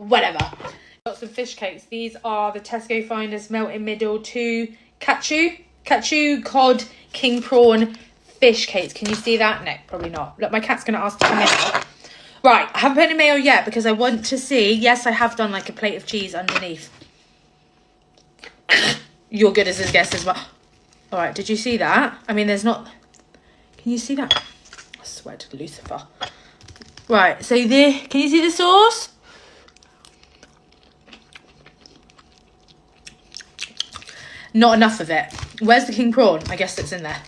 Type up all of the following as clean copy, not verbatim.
Whatever. Got some fish cakes. These are the Tesco Finest Melt in Middle 2 Kachu cod king prawn fish cakes. Can you see that? No, probably not. Look, my cat's going to ask to come in. Right, I haven't put any mayo yet because I want to see. Yes, I have done like a plate of cheese underneath. You're good as his guess as well. All right, did you see that? I mean, there's not... Can you see that? I swear to Lucifer. Right, so can you see the sauce? Not enough of it. Where's the king prawn? I guess it's in there.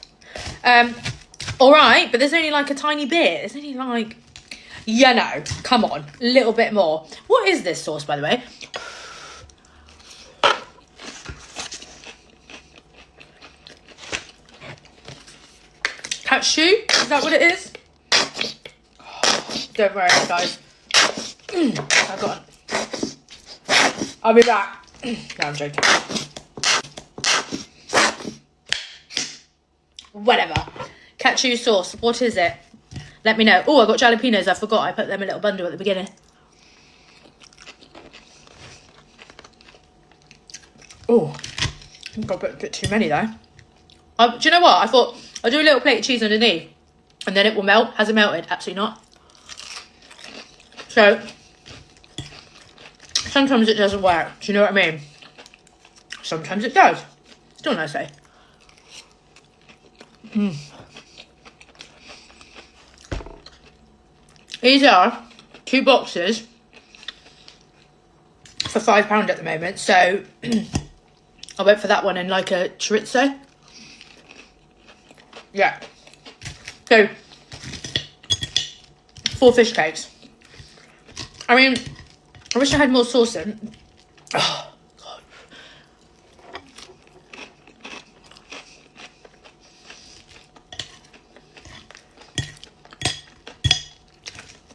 All right, but there's only like a tiny bit. There's only like... You know, come on, a little bit more. What is this sauce, by the way? Kachu? Is that what it is? Oh, don't worry, guys. I've got it. I'll be back. No, I'm joking. Whatever. Kachu sauce. What is it? Let me know. Oh, I got jalapenos. I forgot. I put them in a little bundle at the beginning. Oh, I think I put a bit too many though. Do you know what? I thought I'll do a little plate of cheese underneath and then it will melt. Has it melted? Absolutely not. So, sometimes it doesn't work. Do you know what I mean? Sometimes it does. Still nice though. These are 2 boxes for £5 at the moment. So I went for that one in like a chorizo. Yeah. So 4 fish cakes. I mean, I wish I had more sauce in. Oh, God.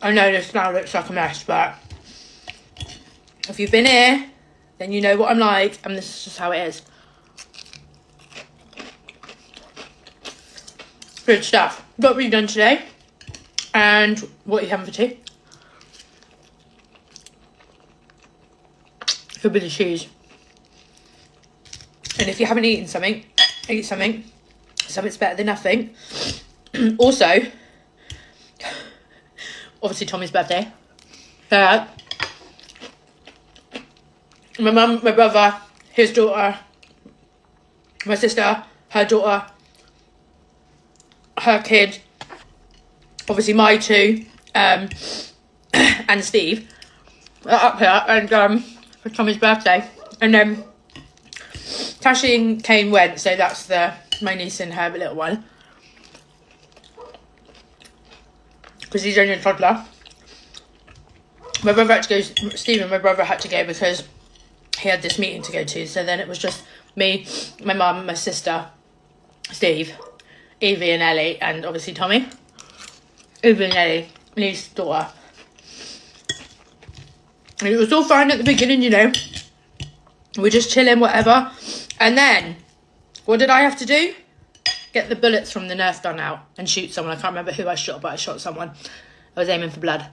I know this now looks like a mess, but if you've been here, then you know what I'm like, and this is just how it is. Good stuff. What have you done today? And what are you having for tea? Could be the cheese. And if you haven't eaten something, eat something. Something's better than nothing. Also, obviously Tommy's birthday. My mum, my brother, his daughter, my sister, her daughter, her kid, obviously my 2, and Steve are up here, and for Tommy's birthday. And then Tashi and Kane went, so that's my niece and her little one, because he's only a toddler. My brother had to go, Steve and my brother had to go because he had this meeting to go to. So then it was just me, my mum, my sister, Steve, Evie and Ellie, and obviously Tommy. Evie and Ellie, niece, daughter. And it was all fine at the beginning, you know. We're just chilling, whatever. And then, what did I have to do? Get the bullets from the Nerf gun out and shoot someone. I can't remember who I shot, but I shot someone. I was aiming for blood.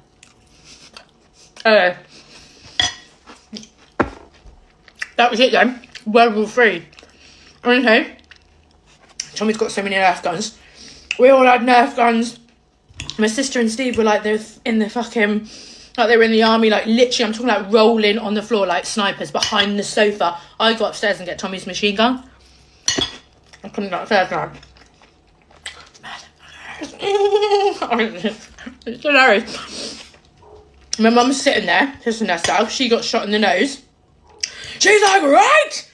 That was it then. World War 3. Okay. Tommy's got so many Nerf guns. We all had Nerf guns. My sister and Steve were like, they're in the fucking... Like they were in the army, like literally, I'm talking like rolling on the floor like snipers behind the sofa. I go upstairs and get Tommy's machine gun. I'm coming downstairs now. It's hilarious. My mum's sitting there, pissing herself. She got shot in the nose. She's like, right!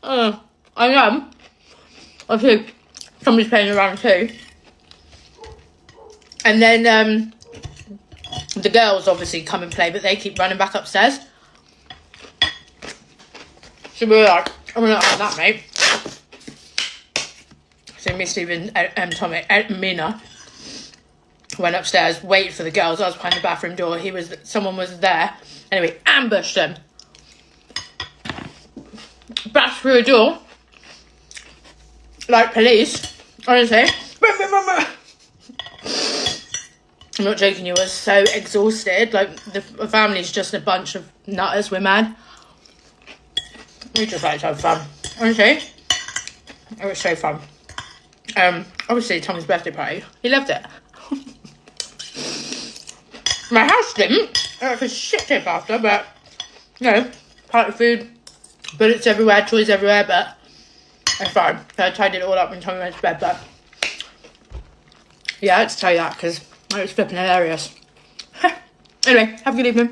I am. Obviously, somebody's playing around too. And then the girls obviously come and play, but they keep running back upstairs. So we were like, I'm not like that, mate. So me, Stephen, and Tommy, and Mina went upstairs, waited for the girls. I was behind the bathroom door. Someone was there. Anyway, ambushed them. Bashed through a door. Like police. Honestly. I'm not joking, you were so exhausted. Like, the family's just a bunch of nutters. We're mad. We just like to have fun. Honestly, it was so fun. Obviously, Tommy's birthday party. He loved it. My house didn't. I was shit tip after, but, you know, party food, bullets everywhere, toys everywhere, but it's fine. So I tidied it all up when Tommy went to bed, but yeah, I had to tell you that because it was flipping hilarious. Anyway, have a good evening.